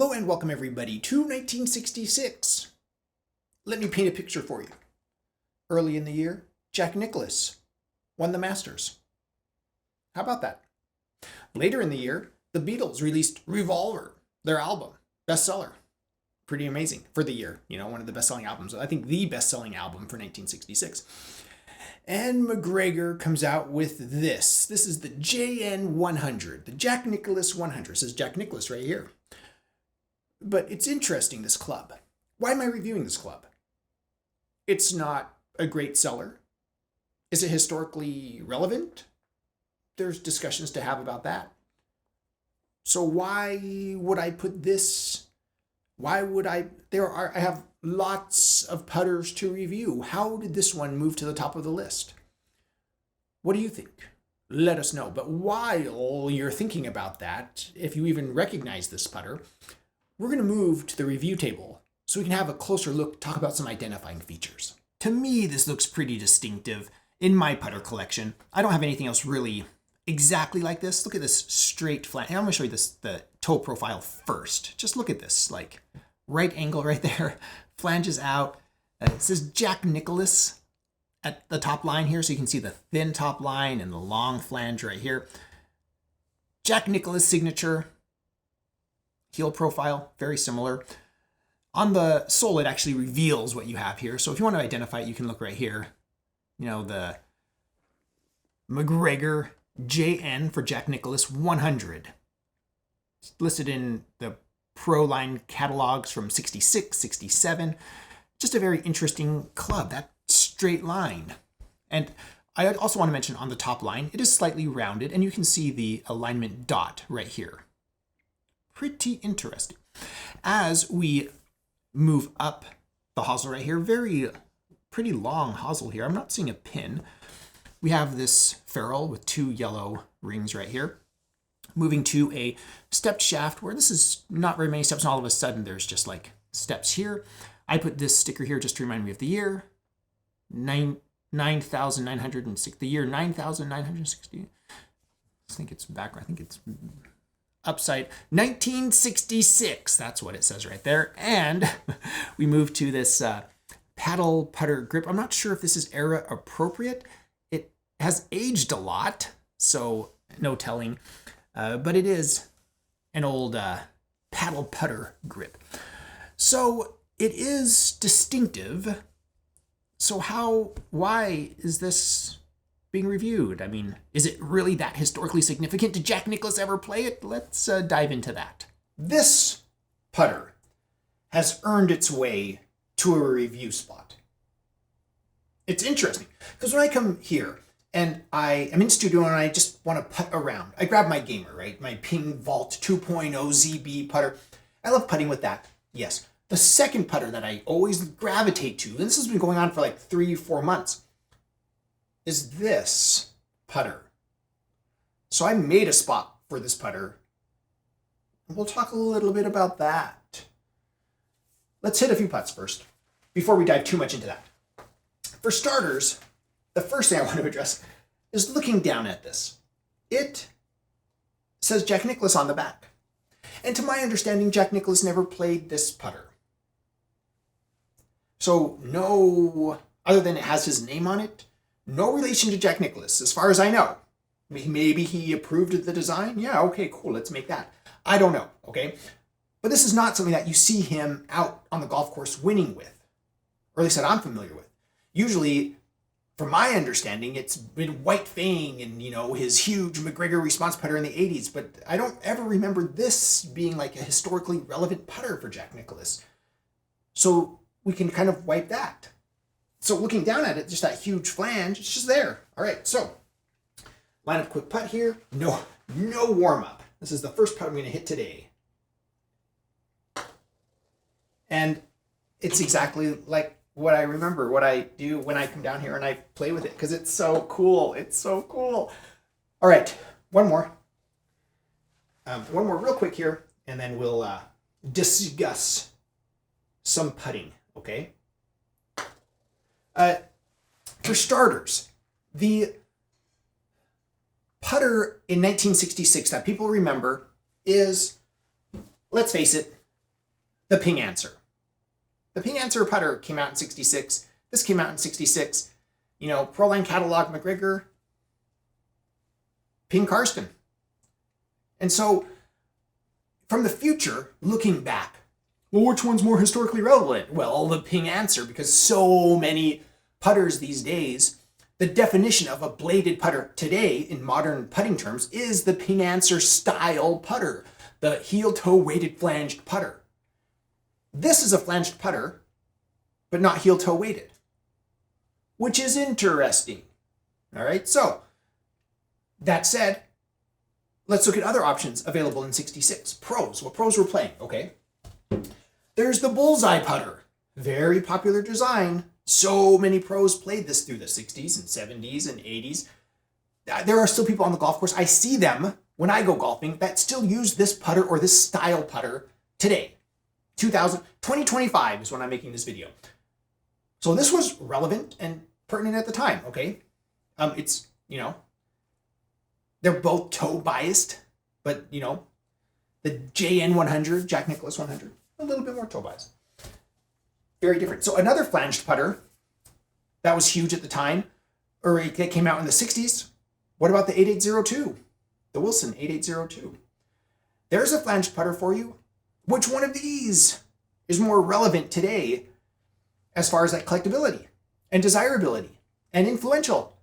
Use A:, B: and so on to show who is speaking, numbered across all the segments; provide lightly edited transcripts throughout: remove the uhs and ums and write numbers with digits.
A: Hello and welcome everybody to 1966. Let me paint a picture for you. Early in the year, Jack Nicklaus won the Masters. How about that? Later in the year, the Beatles released Revolver, their album, bestseller. Pretty amazing for the year. You know, one of the best-selling albums. I think the best-selling album for 1966. And MacGregor comes out with this. This is the JN100, the Jack Nicklaus 100. It says Jack Nicklaus right here. But it's interesting, this club. Why am I reviewing this club? It's not a great seller. Is it historically relevant? There's discussions to have about that. So why would I put this? Why would I? I have lots of putters to review. How did this one move to the top of the list? What do you think? Let us know. But while you're thinking about that, if you even recognize this putter, we're going to move to the review table so we can have a closer look, talk about some identifying features. To me, this looks pretty distinctive in my putter collection. I don't have anything else really exactly like this. Look at this straight flange. I'm going to show you the toe profile first. Just look at this, like right angle right there, flanges out. It says Jack Nicklaus at the top line here, so you can see the thin top line and the long flange right here. Jack Nicklaus signature. Heel profile, very similar. On the sole, it actually reveals what you have here. So if you want to identify it, you can look right here. You know, the MacGregor JN for Jack Nicklaus 100. It's listed in the Pro Line catalogs from 66, 67. Just a very interesting club, that straight line. And I also want to mention on the top line, it is slightly rounded, and you can see the alignment dot right here. Pretty interesting. As we move up the hosel right here, pretty long hosel here. I'm not seeing a pin. We have this ferrule with two yellow rings right here. Moving to a stepped shaft where this is not very many steps, and all of a sudden there's just like steps here. I put this sticker here just to remind me of the year. 9,960. The year 9,960. I think it's back. I think it's upside 1966. That's what it says right there. And we move to this paddle putter grip. I'm not sure if this is era appropriate. It has aged a lot, so no telling. But it is an old paddle putter grip. So it is distinctive. So why is this being reviewed? I mean, is it really that historically significant? Did Jack Nicklaus ever play it? Let's dive into that. This putter has earned its way to a review spot. It's interesting because when I come here and I am in studio and I just want to putt around, I grab my gamer, right? My Ping Vault 2.0 ZB putter. I love putting with that. Yes. The second putter that I always gravitate to, and this has been going on for like 3-4 months, is this putter. So I made a spot for this putter. We'll talk a little bit about that. Let's hit a few putts first, before we dive too much into that. For starters, the first thing I want to address is looking down at this. It says Jack Nicklaus on the back. And to my understanding, Jack Nicklaus never played this putter. So no, other than it has his name on it, no relation to Jack Nicklaus, as far as I know. Maybe he approved of the design. Yeah, okay, cool, let's make that. I don't know, okay? But this is not something that you see him out on the golf course winning with, or at least that I'm familiar with. Usually, from my understanding, it's been White Fang and, you know, his huge MacGregor response putter in the 80s, but I don't ever remember this being like a historically relevant putter for Jack Nicklaus. So we can kind of wipe that. So looking down at it, just that huge flange, it's just there. All right, so line up quick putt here. No warm up. This is the first putt I'm going to hit today. And it's exactly like what I remember, what I do when I come down here and I play with it, because it's so cool. It's so cool. All right, one more. One more real quick here, and then we'll discuss some putting, okay? For starters, the putter in 1966 that people remember is, let's face it, the Ping Answer. The Ping Answer putter came out in 66. This came out in 66. You know, Proline catalog, MacGregor, Ping Karsten. And so, from the future, looking back, well, which one's more historically relevant? Well, the Ping Answer, because so many putters these days, the definition of a bladed putter today in modern putting terms is the Ping Answer style putter, the heel-toe weighted flanged putter. This is a flanged putter, but not heel-toe weighted, which is interesting. All right, so that said, let's look at other options available in 66. Pros, what pros were playing, okay? There's the bullseye putter, very popular design. So many pros played this through the 60s and 70s and 80s. There are still people on the golf course, I see them when I go golfing, that still use this putter or this style putter today. 2025 is when I'm making this video. So this was relevant and pertinent at the time, okay? It's, you know, they're both toe biased, but, you know, the JN100, Jack Nicklaus 100, a little bit more toe biased. Very different. So another flanged putter that was huge at the time, or it came out in the 60s. What about the 8802? The Wilson 8802. There's a flanged putter for you. Which one of these is more relevant today as far as like collectability and desirability and influential?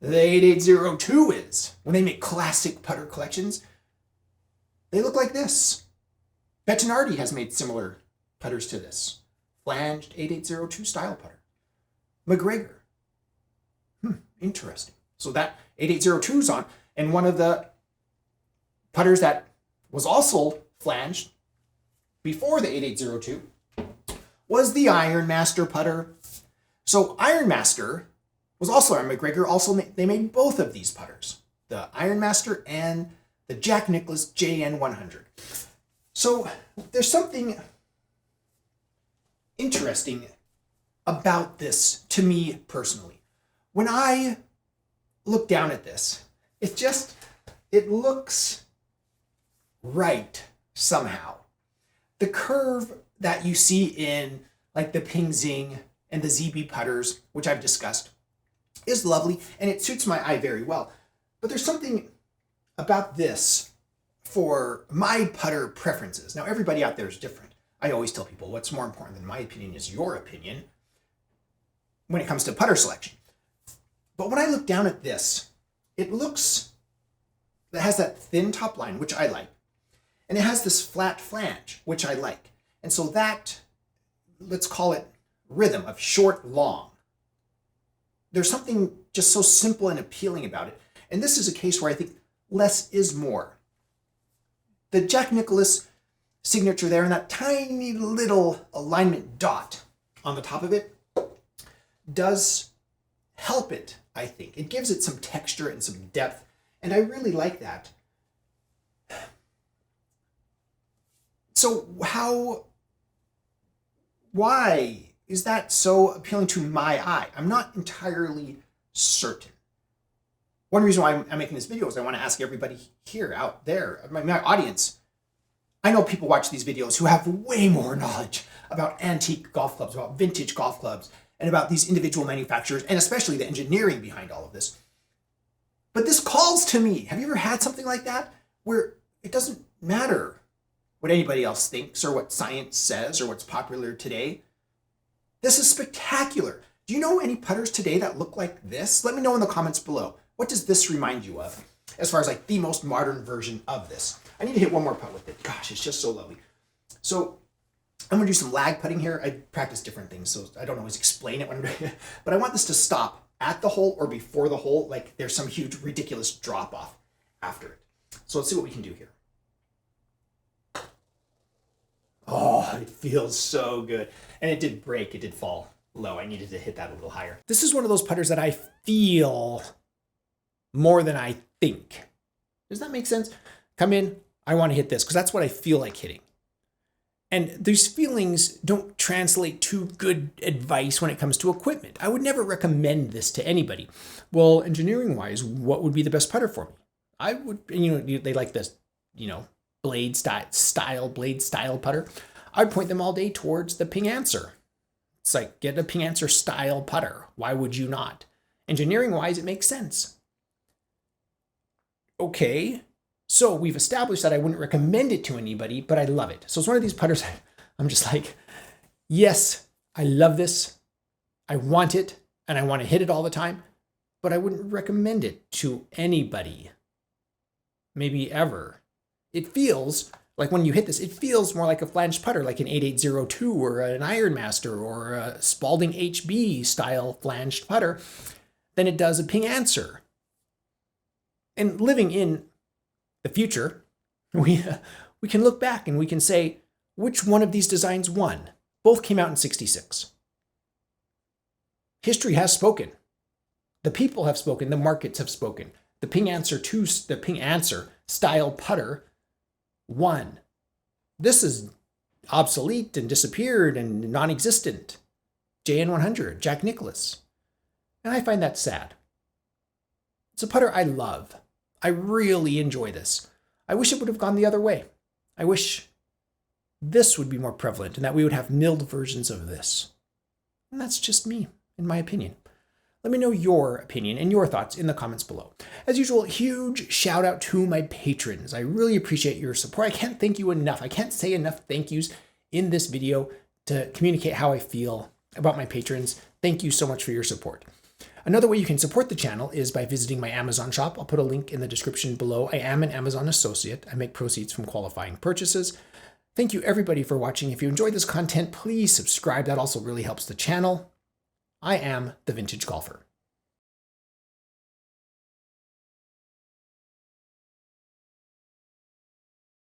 A: The 8802 is. When they make classic putter collections, they look like this. Bettinardi has made similar putters to this. Flanged 8802 style putter. MacGregor. Interesting. So that 8802 is on. And one of the putters that was also flanged before the 8802 was the Ironmaster putter. So Ironmaster was also on MacGregor. Also, they made both of these putters, the Ironmaster and the Jack Nicklaus JN100. So there's something interesting about this to me personally. When I look down at this, it looks right somehow. The curve that you see in like the Ping Zing and the ZB putters, which I've discussed, is lovely and it suits my eye very well. But there's something about this for my putter preferences. Now, everybody out there is different. I always tell people what's more important than my opinion is your opinion when it comes to putter selection. But when I look down at this, it has that thin top line, which I like. And it has this flat flange, which I like. And so that, let's call it rhythm of short, long. There's something just so simple and appealing about it. And this is a case where I think less is more. The Jack Nicklaus signature there and that tiny little alignment dot on the top of it does help it, I think. It gives it some texture and some depth, and I really like that. So why is that so appealing to my eye? I'm not entirely certain. One reason why I'm making this video is I want to ask everybody here, out there, my audience. I know people watch these videos who have way more knowledge about antique golf clubs, about vintage golf clubs, and about these individual manufacturers, and especially the engineering behind all of this. But this calls to me. Have you ever had something like that where it doesn't matter what anybody else thinks or what science says or what's popular today? This is spectacular. Do you know any putters today that look like this? Let me know in the comments below. What does this remind you of as far as like the most modern version of this? I need to hit one more putt with it. Gosh, it's just so lovely. So I'm gonna do some lag putting here. I practice different things, so I don't always explain it when I'm doing it, but I want this to stop at the hole or before the hole, like there's some huge, ridiculous drop off after it. So let's see what we can do here. Oh, it feels so good. And it did break, it did fall low. I needed to hit that a little higher. This is one of those putters that I feel more than I think. Does that make sense? Come in, I want to hit this because that's what I feel like hitting. And these feelings don't translate to good advice when it comes to equipment. I would never recommend this to anybody. Well, engineering wise, what would be the best putter for me? I would, they like this, blade style putter. I'd point them all day towards the Ping Answer. It's like, get a Ping Answer style putter. Why would you not? Engineering wise, it makes sense. Okay, so we've established that I wouldn't recommend it to anybody, but I love it. So it's one of these putters I'm just like, yes, I love this. I want it, and I want to hit it all the time, but I wouldn't recommend it to anybody. Maybe ever. It feels like when you hit this, it feels more like a flanged putter, like an 8802 or an Ironmaster or a Spalding HB style flanged putter than it does a Ping Answer. And living in the future, we can look back and we can say, which one of these designs won? Both came out in 66. History has spoken. The people have spoken. The markets have spoken. The Ping Answer style putter won. This is obsolete and disappeared and non-existent. JN100, Jack Nicklaus. And I find that sad. It's a putter I love. I really enjoy this. I wish it would have gone the other way. I wish this would be more prevalent and that we would have milled versions of this. And that's just me, in my opinion. Let me know your opinion and your thoughts in the comments below. As usual, huge shout out to my patrons. I really appreciate your support. I can't thank you enough. I can't say enough thank yous in this video to communicate how I feel about my patrons. Thank you so much for your support. Another way you can support the channel is by visiting my Amazon shop. I'll put a link in the description below. I am an Amazon associate. I make proceeds from qualifying purchases. Thank you everybody for watching. If you enjoyed this content, please subscribe. That also really helps the channel. I am the Vintage Golfer.